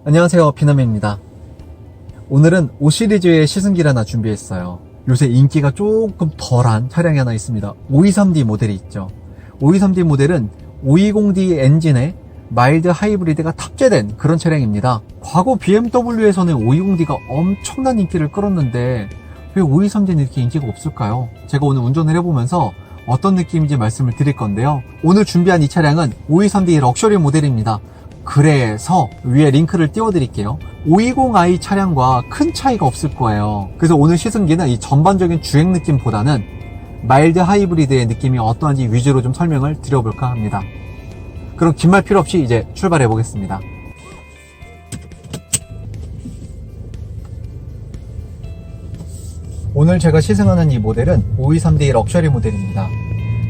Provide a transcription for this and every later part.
안녕하세요, 피나미입니다. 오늘은 5 시리즈의 시승기를 하나 준비했어요. 요새 인기가 조금 덜한 차량이 하나 있습니다. 523D 모델이 있죠. 523D 모델은 520D 엔진에 마일드 하이브리드가 탑재된 그런 차량입니다. 과거 BMW에서는 520D가 엄청난 인기를 끌었는데 왜 523D는 이렇게 인기가 없을까요? 제가 오늘 운전을 해보면서 어떤 느낌인지 말씀을 드릴 건데요. 오늘 준비한 이 차량은 523D 럭셔리 모델입니다. 그래서 위에 링크를 띄워드릴게요. 520i 차량과 큰 차이가 없을 거예요. 그래서 오늘 시승기는 이 전반적인 주행 느낌보다는 마일드 하이브리드의 느낌이 어떠한지 위주로 좀 설명을 드려볼까 합니다. 그럼 긴 말 필요 없이 이제 출발해 보겠습니다. 오늘 제가 시승하는 이 모델은 523D 럭셔리 모델입니다.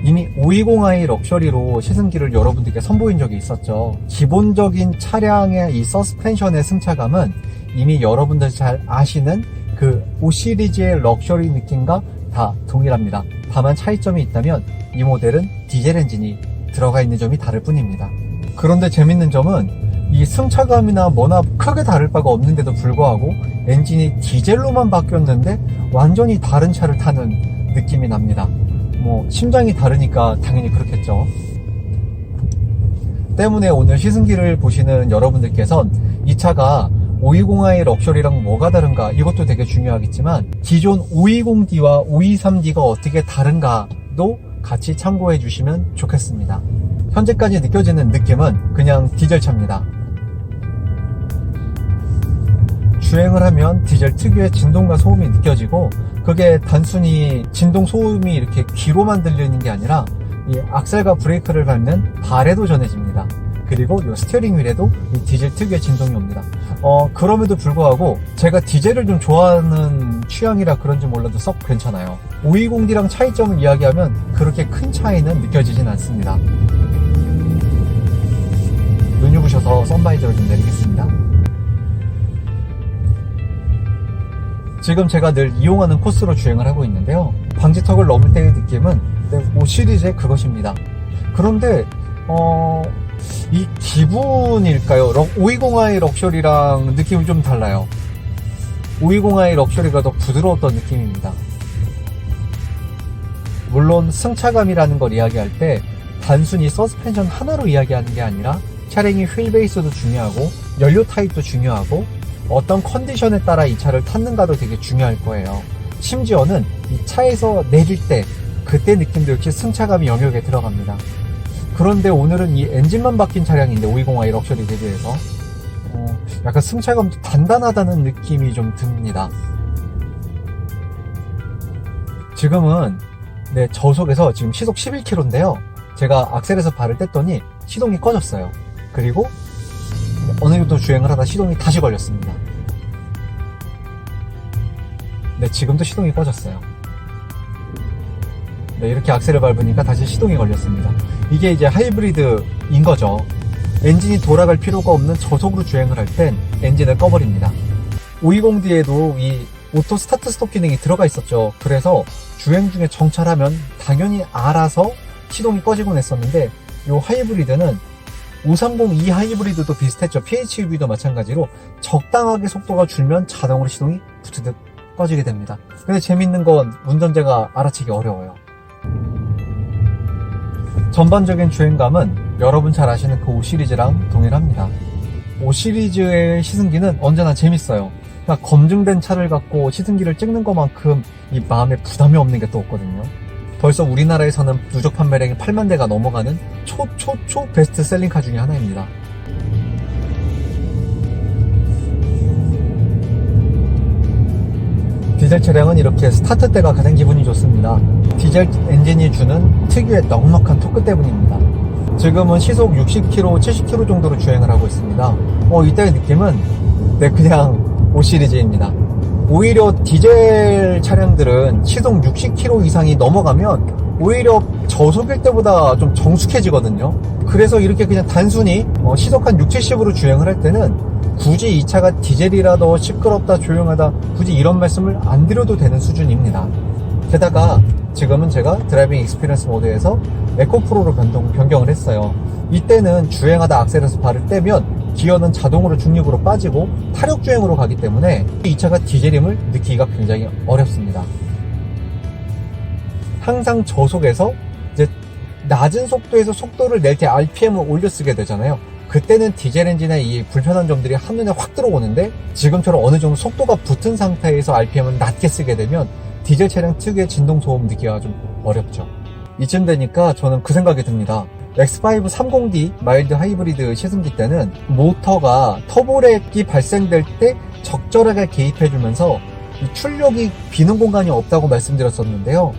이미 520i 럭셔리로 시승기를 여러분들께 선보인 적이 있었죠. 기본적인 차량의 이 서스펜션의 승차감은 이미 여러분들 잘 아시는 그 5 시리즈의 럭셔리 느낌과 다 동일합니다. 다만 차이점이 있다면 이 모델은 디젤 엔진이 들어가 있는 점이 다를 뿐입니다. 그런데 재밌는 점은 이 승차감이나 뭐나 크게 다를 바가 없는데도 불구하고 엔진이 디젤로만 바뀌었는데 완전히 다른 차를 타는 느낌이 납니다. 심장이 다르니까 당연히 그렇겠죠. 때문에 오늘 시승기를 보시는 여러분들께선 이 차가 520i 럭셔리랑 뭐가 다른가, 이것도 되게 중요하겠지만 기존 520D와 523D가 어떻게 다른가도 같이 참고해 주시면 좋겠습니다. 현재까지 느껴지는 느낌은 그냥 디젤차입니다. 주행을 하면 디젤 특유의 진동과 소음이 느껴지고, 그게 단순히 진동 소음이 이렇게 귀로만 들리는 게 아니라 이 악셀과 브레이크를 밟는 발에도 전해집니다. 그리고 이 스티어링 휠에도 이 디젤 특유의 진동이 옵니다. 그럼에도 불구하고 제가 디젤을 좀 좋아하는 취향이라 그런지 몰라도 썩 괜찮아요. 520D랑 차이점을 이야기하면 그렇게 큰 차이는 느껴지진 않습니다. 눈이 부셔서 선바이저를 좀 내리겠습니다. 지금 제가 늘 이용하는 코스로 주행을 하고 있는데요. 방지턱을 넘을 때의 느낌은 5 시리즈의 그것입니다. 그런데 이 기분일까요? 520i 럭셔리랑 느낌이 좀 달라요. 520i 럭셔리가 더 부드러웠던 느낌입니다. 물론 승차감이라는 걸 이야기할 때 단순히 서스펜션 하나로 이야기하는 게 아니라 차량의 휠 베이스도 중요하고 연료 타입도 중요하고 어떤 컨디션에 따라 이 차를 탔는가도 되게 중요할 거예요. 심지어는 이 차에서 내릴 때 그때 느낌도 역시 승차감이 영역에 들어갑니다. 그런데 오늘은 이 엔진만 바뀐 차량인데 520i 럭셔리 대비해서 약간 승차감도 단단하다는 느낌이 좀 듭니다. 지금은 저속에서 지금 시속 11km인데요. 제가 악셀에서 발을 뗐더니 시동이 꺼졌어요. 그리고 어느 정도 주행을 하다 시동이 다시 걸렸습니다. 지금도 시동이 꺼졌어요. 이렇게 악셀을 밟으니까 다시 시동이 걸렸습니다. 이게 이제 하이브리드인 거죠. 엔진이 돌아갈 필요가 없는 저속으로 주행을 할 땐 엔진을 꺼버립니다. 520D에도 이 오토 스타트 스톱 기능이 들어가 있었죠. 그래서 주행 중에 정차하면 당연히 알아서 시동이 꺼지곤 했었는데 이 하이브리드는 530e 하이브리드도 비슷했죠. PHEV도 마찬가지로 적당하게 속도가 줄면 자동으로 시동이 부트득 꺼지게 됩니다. 근데 재밌는 건 운전자가 알아채기 어려워요. 전반적인 주행감은 여러분 잘 아시는 그 5 시리즈랑 동일합니다. 5 시리즈의 시승기는 언제나 재밌어요. 그러니까 검증된 차를 갖고 시승기를 찍는 것만큼 이 마음에 부담이 없는 게 또 없거든요. 벌써 우리나라에서는 누적 판매량이 8만 대가 넘어가는 초 베스트셀링카 중에 하나입니다. 디젤 차량은 이렇게 스타트 때가 가장 기분이 좋습니다. 디젤 엔진이 주는 특유의 넉넉한 토크 때문입니다. 지금은 시속 60km, 70km 정도로 주행을 하고 있습니다. 이때의 느낌은 그냥 5 시리즈입니다. 오히려 디젤 차량들은 시속 60km 이상이 넘어가면 오히려 저속일 때보다 좀 정숙해지거든요. 그래서 이렇게 그냥 단순히 시속 한 60, 70으로 주행을 할 때는 굳이 이 차가 디젤이라 더 시끄럽다, 조용하다, 굳이 이런 말씀을 안 드려도 되는 수준입니다. 게다가 지금은 제가 드라이빙 익스피리언스 모드에서 에코 프로로 변경을 했어요. 이때는 주행하다 악셀에서 발을 떼면 기어는 자동으로 중립으로 빠지고 타력 주행으로 가기 때문에 이 차가 디젤임을 느끼기가 굉장히 어렵습니다. 항상 저속에서 이제 낮은 속도에서 속도를 낼 때 RPM을 올려 쓰게 되잖아요. 그때는 디젤 엔진의 이 불편한 점들이 한눈에 확 들어오는데, 지금처럼 어느 정도 속도가 붙은 상태에서 RPM을 낮게 쓰게 되면 디젤 차량 특유의 진동 소음 느끼기가 좀 어렵죠. 이쯤 되니까 저는 그 생각이 듭니다. X5 30D 마일드 하이브리드 시승기 때는 모터가 터보렉이 발생될 때 적절하게 개입해주면서 이 출력이 비는 공간이 없다고 말씀드렸었는데요.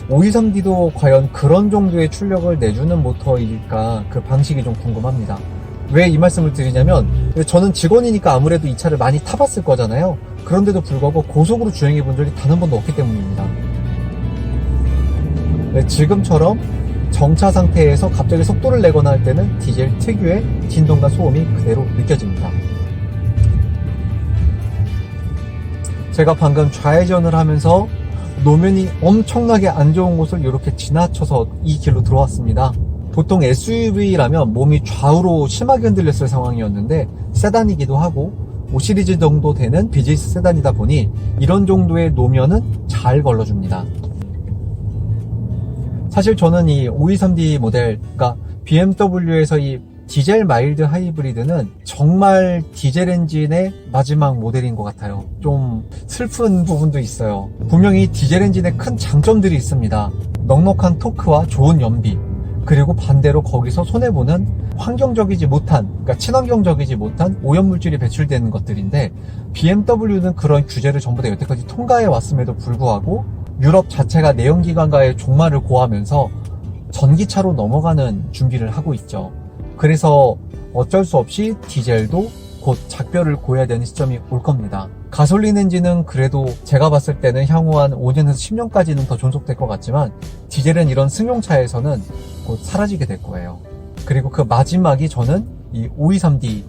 523D도 과연 그런 정도의 출력을 내주는 모터일까, 그 방식이 좀 궁금합니다. 왜 이 말씀을 드리냐면, 저는 직원이니까 아무래도 이 차를 많이 타봤을 거잖아요. 그런데도 불구하고 고속으로 주행해 본 적이 단 한 번도 없기 때문입니다. 지금처럼 정차 상태에서 갑자기 속도를 내거나 할 때는 디젤 특유의 진동과 소음이 그대로 느껴집니다. 제가 방금 좌회전을 하면서 노면이 엄청나게 안 좋은 곳을 이렇게 지나쳐서 이 길로 들어왔습니다. 보통 SUV라면 몸이 좌우로 심하게 흔들렸을 상황이었는데, 세단이기도 하고 5시리즈 정도 되는 비즈니스 세단이다 보니 이런 정도의 노면은 잘 걸러줍니다. 사실 저는 이 523D 모델, 그러니까 BMW에서 이 디젤 마일드 하이브리드는 정말 디젤 엔진의 마지막 모델인 것 같아요. 좀 슬픈 부분도 있어요. 분명히 디젤 엔진의 큰 장점들이 있습니다. 넉넉한 토크와 좋은 연비, 그리고 반대로 거기서 손해보는 환경적이지 못한, 그러니까 친환경적이지 못한 오염물질이 배출되는 것들인데, BMW는 그런 규제를 전부 다 여태까지 통과해 왔음에도 불구하고 유럽 자체가 내연기관과의 종말을 고하면서 전기차로 넘어가는 준비를 하고 있죠. 그래서 어쩔 수 없이 디젤도 곧 작별을 고해야 되는 시점이 올 겁니다. 가솔린 엔진은 그래도 제가 봤을 때는 향후 한 5년에서 10년까지는 더 존속될 것 같지만, 디젤은 이런 승용차에서는 곧 사라지게 될 거예요. 그리고 그 마지막이 저는 이 523D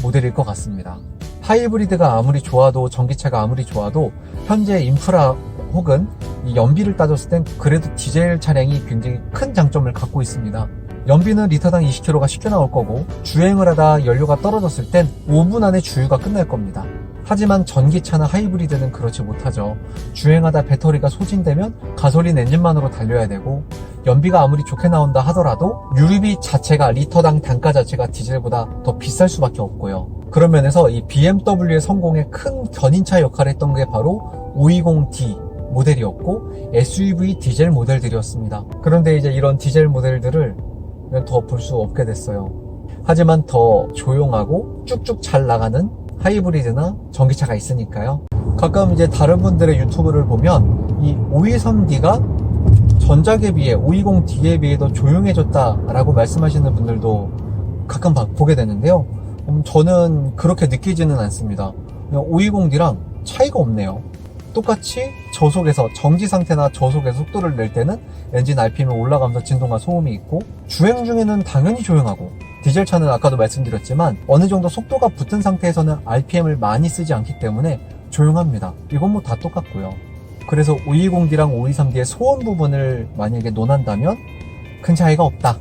모델일 것 같습니다. 하이브리드가 아무리 좋아도, 전기차가 아무리 좋아도 현재 인프라 혹은 이 연비를 따졌을 땐 그래도 디젤 차량이 굉장히 큰 장점을 갖고 있습니다. 연비는 리터당 20km가 쉽게 나올 거고, 주행을 하다 연료가 떨어졌을 땐 5분 안에 주유가 끝날 겁니다. 하지만 전기차나 하이브리드는 그렇지 못하죠. 주행하다 배터리가 소진되면 가솔린 엔진만으로 달려야 되고, 연비가 아무리 좋게 나온다 하더라도 유류비 자체가, 리터당 단가 자체가 디젤보다 더 비쌀 수밖에 없고요. 그런 면에서 이 BMW의 성공에 큰 견인차 역할을 했던 게 바로 520D 모델이었고 SUV 디젤 모델들이었습니다. 그런데 이제 이런 디젤 모델들을 더 볼 수 없게 됐어요. 하지만 더 조용하고 쭉쭉 잘 나가는 하이브리드나 전기차가 있으니까요. 가끔 이제 다른 분들의 유튜브를 보면 이 523D가 전작에 비해 520D에 비해 더 조용해졌다라고 말씀하시는 분들도 가끔 보게 되는데요. 저는 그렇게 느끼지는 않습니다. 520D랑 차이가 없네요. 똑같이 저속에서, 정지 상태나 저속에서 속도를 낼 때는 엔진 RPM이 올라가면서 진동과 소음이 있고, 주행 중에는 당연히 조용하고, 디젤 차는 아까도 말씀드렸지만 어느 정도 속도가 붙은 상태에서는 RPM을 많이 쓰지 않기 때문에 조용합니다. 이건 뭐 다 똑같고요. 그래서 520D랑 523D의 소음 부분을 만약에 논한다면 큰 차이가 없다,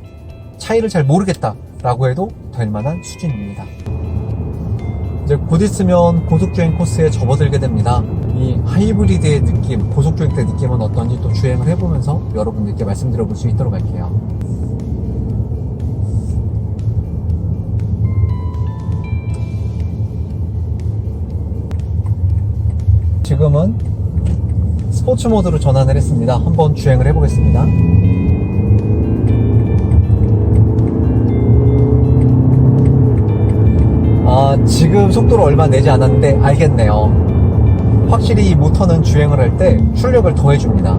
차이를 잘 모르겠다 라고 해도 될 만한 수준입니다. 이제 곧 있으면 고속주행 코스에 접어들게 됩니다. 이 하이브리드의 느낌, 고속주행 때 느낌은 어떤지 또 주행을 해보면서 여러분들께 말씀드려 볼 수 있도록 할게요. 지금은 스포츠 모드로 전환을 했습니다. 한번 주행을 해보겠습니다. 지금 속도를 얼마 내지 않았는데 알겠네요. 확실히 이 모터는 주행을 할 때 출력을 더해줍니다.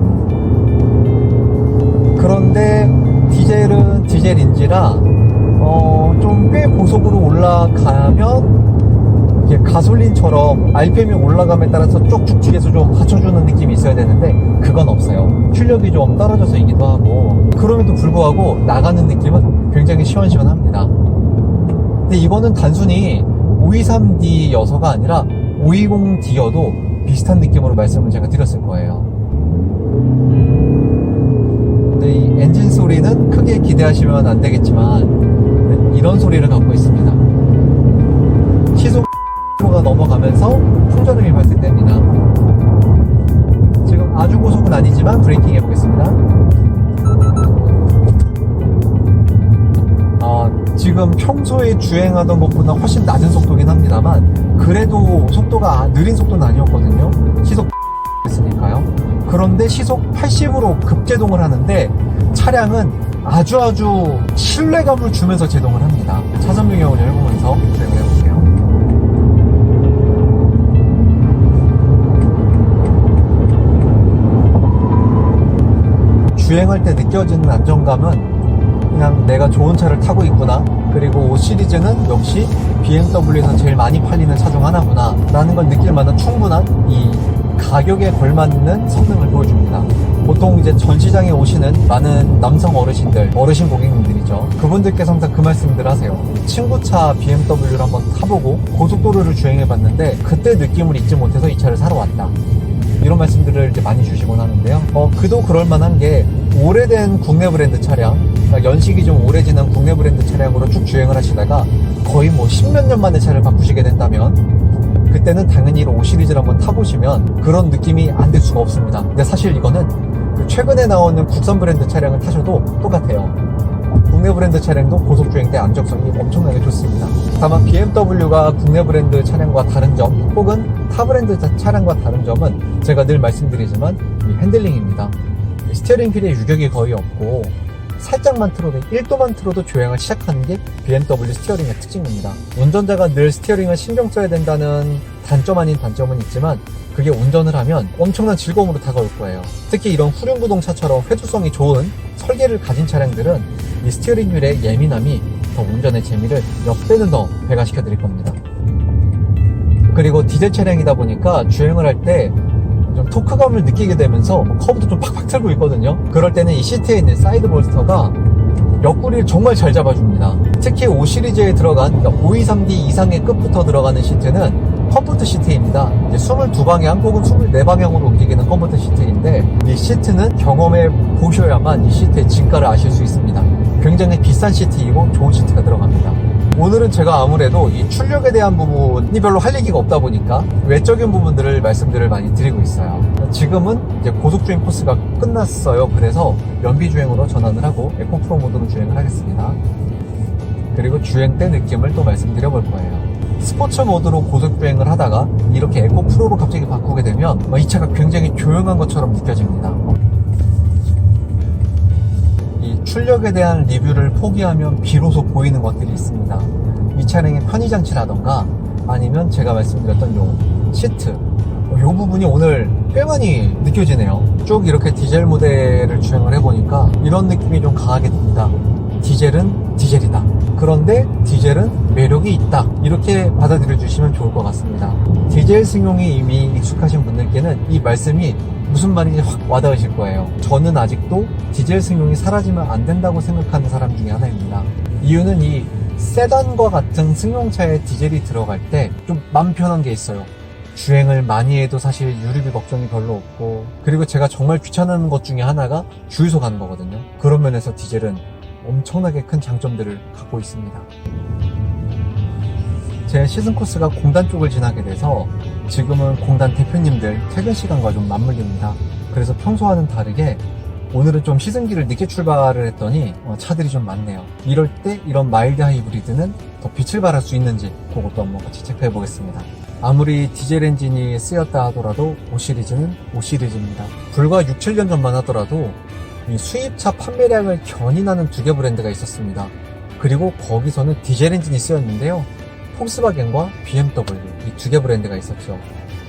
그런데 디젤은 디젤인지라 좀 꽤 고속으로 올라가면 이게 가솔린처럼 RPM이 올라감에 따라서 쭉쭉 뒤에서 좀 받쳐주는 느낌이 있어야 되는데 그건 없어요. 출력이 좀 떨어져서이기도 하고, 그럼에도 불구하고 나가는 느낌은 굉장히 시원시원합니다. 근데 이거는 단순히 523D여서가 아니라 520D여도 비슷한 느낌으로 말씀을 제가 드렸을 거예요. 근데 이 엔진 소리는 크게 기대하시면 안 되겠지만 이런 소리를 갖고 있습니다. 시속 가 넘어가면서 풍절음이 발생됩니다. 지금 아주 고속은 아니지만 브레이킹 해보겠습니다. 지금 평소에 주행하던 것보다 훨씬 낮은 속도긴 합니다만 그래도 속도가 느린 속도는 아니었거든요. 시속 했으니까요. 그런데 시속 80으로 급제동을 하는데 차량은 아주 신뢰감을 주면서 제동을 합니다. 차선 변경을 해보면서 주행을 해볼게요. 주행할 때 느껴지는 안정감은 그냥 내가 좋은 차를 타고 있구나, 그리고 5 시리즈는 역시 BMW에서 제일 많이 팔리는 차 중 하나구나 라는 걸 느낄 만한 충분한 이 가격에 걸맞는 성능을 보여줍니다. 보통 이제 전시장에 오시는 많은 남성 어르신 고객님들이죠. 그분들께서 항상 그 말씀들 하세요. 친구차 BMW를 한번 타보고 고속도로를 주행해봤는데 그때 느낌을 잊지 못해서 이 차를 사러 왔다, 이런 말씀들을 이제 많이 주시곤 하는데요. 그도 그럴만한 게 오래된 국내 브랜드 차량, 그러니까 연식이 좀 오래 지난 국내 브랜드 차량으로 쭉 주행을 하시다가 거의 뭐 10몇 년 만에 차를 바꾸시게 된다면 그때는 당연히 5 시리즈를 한번 타보시면 그런 느낌이 안 들 수가 없습니다. 근데 사실 이거는 최근에 나오는 국산 브랜드 차량을 타셔도 똑같아요. 국내 브랜드 차량도 고속주행 때 안정성이 엄청나게 좋습니다. 다만 BMW가 국내 브랜드 차량과 다른 점, 혹은 타 브랜드 차량과 다른 점은 제가 늘 말씀드리지만 이 핸들링입니다. 스티어링 휠에 유격이 거의 없고 살짝만 틀어도 1도만 틀어도 주행을 시작하는 게 BMW 스티어링의 특징입니다. 운전자가 늘 스티어링을 신경 써야 된다는 단점 아닌 단점은 있지만 그게 운전을 하면 엄청난 즐거움으로 다가올 거예요. 특히 이런 후륜구동차처럼 회두성이 좋은 설계를 가진 차량들은 이 스티어링 휠의 예민함이 더 운전의 재미를 몇 배는 더 배가시켜 드릴 겁니다. 그리고 디젤 차량이다 보니까 주행을 할 때 좀 토크감을 느끼게 되면서 커브도 좀 팍팍 틀고 있거든요. 그럴 때는 이 시트에 있는 사이드 볼스터가 옆구리를 정말 잘 잡아줍니다. 특히 5 시리즈에 들어간, 그러니까 523D 이상의 급부터 들어가는 시트는 컴포트 시트입니다. 이제 22방향 혹은 24방향으로 움직이는 컴포트 시트인데 이 시트는 경험해 보셔야만 이 시트의 진가를 아실 수 있습니다. 굉장히 비싼 시트이고 좋은 시트가 들어갑니다. 오늘은 제가 아무래도 이 출력에 대한 부분이 별로 할 얘기가 없다 보니까 외적인 부분들을 말씀들을 많이 드리고 있어요. 지금은 이제 고속주행 코스가 끝났어요. 그래서 연비주행으로 전환을 하고 에코프로 모드로 주행을 하겠습니다. 그리고 주행 때 느낌을 또 말씀드려 볼 거예요. 스포츠 모드로 고속주행을 하다가 이렇게 에코프로로 갑자기 바꾸게 되면 이 차가 굉장히 조용한 것처럼 느껴집니다. 이 출력에 대한 리뷰를 포기하면 비로소 보이는 것들이 있습니다. 이 차량의 편의장치라던가 아니면 제가 말씀드렸던 요 시트, 이 부분이 오늘 꽤 많이 느껴지네요. 쭉 이렇게 디젤 모델을 주행을 해보니까 이런 느낌이 좀 강하게 듭니다. 디젤은 디젤이다. 그런데 디젤은 매력이 있다. 이렇게 받아들여 주시면 좋을 것 같습니다. 디젤 승용이 이미 익숙하신 분들께는 이 말씀이 무슨 말인지 확 와닿으실 거예요. 저는 아직도 디젤 승용이 사라지면 안 된다고 생각하는 사람 중에 하나입니다. 이유는 이 세단과 같은 승용차에 디젤이 들어갈 때 좀 맘 편한 게 있어요. 주행을 많이 해도 사실 유류비 걱정이 별로 없고, 그리고 제가 정말 귀찮은 것 중에 하나가 주유소 가는 거거든요. 그런 면에서 디젤은 엄청나게 큰 장점들을 갖고 있습니다. 제 시즌 코스가 공단 쪽을 지나게 돼서 지금은 공단 대표님들 퇴근 시간과 좀 맞물립니다. 그래서 평소와는 다르게 오늘은 좀 시승기를 늦게 출발을 했더니 차들이 좀 많네요. 이럴 때 이런 마일드 하이브리드는 더 빛을 발할 수 있는지 그것도 한번 같이 체크해 보겠습니다. 아무리 디젤 엔진이 쓰였다 하더라도 5 시리즈는 5 시리즈입니다. 불과 6, 7년 전만 하더라도 이 수입차 판매량을 견인하는 두 개 브랜드가 있었습니다. 그리고 거기서는 디젤 엔진이 쓰였는데요. 폭스바겐과 BMW, 이 두 개 브랜드가 있었죠.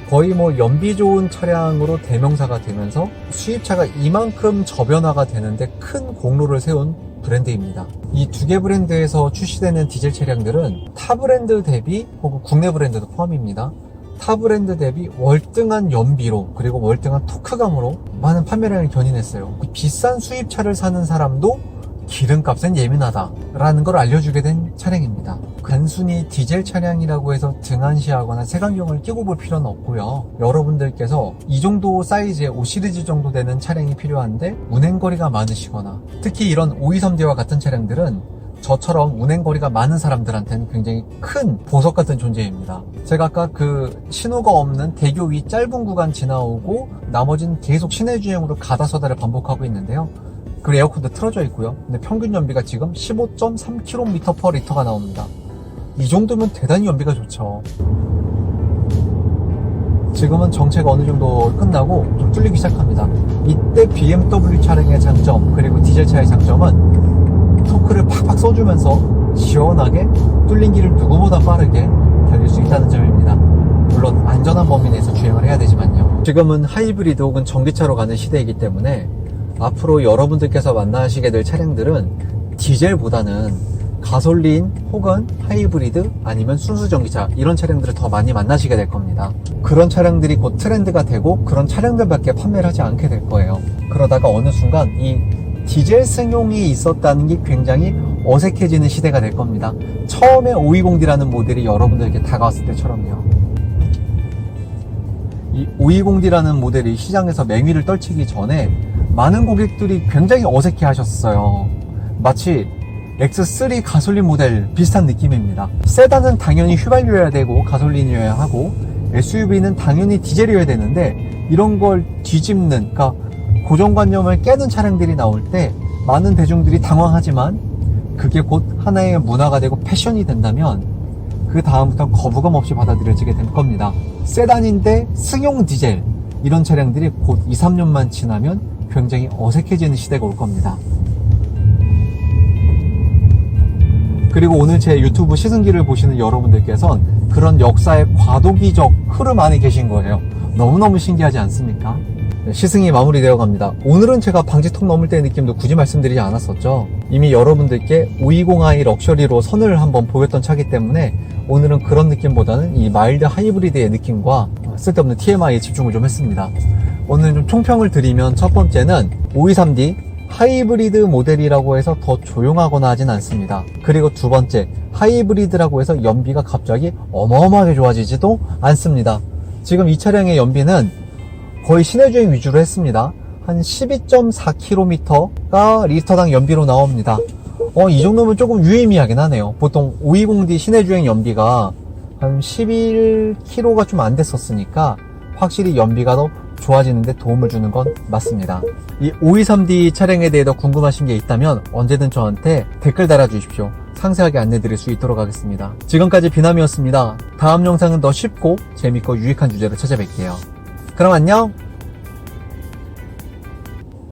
거의 뭐 연비 좋은 차량으로 대명사가 되면서 수입차가 이만큼 저변화가 되는데 큰 공로를 세운 브랜드입니다. 이 두 개 브랜드에서 출시되는 디젤 차량들은 타 브랜드 대비 혹은 국내 브랜드도 포함입니다. 타 브랜드 대비 월등한 연비로 그리고 월등한 토크감으로 많은 판매량을 견인했어요. 비싼 수입차를 사는 사람도 기름값엔 예민하다라는 걸 알려주게 된 차량입니다. 단순히 디젤 차량이라고 해서 등한시하거나 색안경을 끼고 볼 필요는 없고요. 여러분들께서 이 정도 사이즈의 5 시리즈 정도 되는 차량이 필요한데 운행거리가 많으시거나 특히 이런 523D와 같은 차량들은 저처럼 운행거리가 많은 사람들한테는 굉장히 큰 보석 같은 존재입니다. 제가 아까 그 신호가 없는 대교 위 짧은 구간 지나오고 나머지는 계속 시내 주행으로 가다 서다를 반복하고 있는데요. 그리고 에어컨도 틀어져 있고요. 근데 평균 연비가 지금 15.3km/L가 나옵니다. 이 정도면 대단히 연비가 좋죠. 지금은 정체가 어느 정도 끝나고 좀 뚫리기 시작합니다. 이때 BMW 차량의 장점 그리고 디젤차의 장점은 토크를 팍팍 쏘주면서 시원하게 뚫린 길을 누구보다 빠르게 달릴 수 있다는 점입니다. 물론 안전한 범위 내에서 주행을 해야 되지만요. 지금은 하이브리드 혹은 전기차로 가는 시대이기 때문에 앞으로 여러분들께서 만나시게 될 차량들은 디젤보다는 가솔린 혹은 하이브리드 아니면 순수 전기차 이런 차량들을 더 많이 만나시게 될 겁니다. 그런 차량들이 곧 트렌드가 되고 그런 차량들밖에 판매를 하지 않게 될 거예요. 그러다가 어느 순간 이 디젤 승용이 있었다는 게 굉장히 어색해지는 시대가 될 겁니다. 처음에 520D라는 모델이 여러분들에게 다가왔을 때처럼요. 이 520D라는 모델이 시장에서 맹위를 떨치기 전에 많은 고객들이 굉장히 어색해 하셨어요. 마치 X3 가솔린 모델 비슷한 느낌입니다. 세단은 당연히 휘발유여야 되고 가솔린이어야 하고 SUV는 당연히 디젤이어야 되는데 이런 걸 뒤집는, 그러니까 고정관념을 깨는 차량들이 나올 때 많은 대중들이 당황하지만 그게 곧 하나의 문화가 되고 패션이 된다면 그 다음부터 거부감 없이 받아들여지게 될 겁니다. 세단인데 승용 디젤 이런 차량들이 곧 2, 3년만 지나면 굉장히 어색해지는 시대가 올 겁니다. 그리고 오늘 제 유튜브 시승기를 보시는 여러분들께서는 그런 역사의 과도기적 흐름 안에 계신 거예요. 너무너무 신기하지 않습니까? 시승이 마무리되어 갑니다. 오늘은 제가 방지턱 넘을 때의 느낌도 굳이 말씀드리지 않았었죠. 이미 여러분들께 520i 럭셔리로 선을 한번 보였던 차기 때문에 오늘은 그런 느낌보다는 이 마일드 하이브리드의 느낌과 쓸데없는 TMI에 집중을 좀 했습니다. 오늘 좀 총평을 드리면 첫 번째는 523D 하이브리드 모델이라고 해서 더 조용하거나 하진 않습니다. 그리고 두 번째, 하이브리드라고 해서 연비가 갑자기 어마어마하게 좋아지지도 않습니다. 지금 이 차량의 연비는 거의 시내주행 위주로 했습니다. 한 12.4km가 리터당 연비로 나옵니다. 이 정도면 조금 유의미하긴 하네요. 보통 520D 시내주행 연비가 한 11km가 좀 안 됐었으니까 확실히 연비가 더 좋아지는데 도움을 주는 건 맞습니다. 이 523D 차량에 대해 더 궁금하신 게 있다면 언제든 저한테 댓글 달아주십시오. 상세하게 안내드릴 수 있도록 하겠습니다. 지금까지 비남이었습니다. 다음 영상은 더 쉽고 재밌고 유익한 주제로 찾아뵐게요. 그럼 안녕!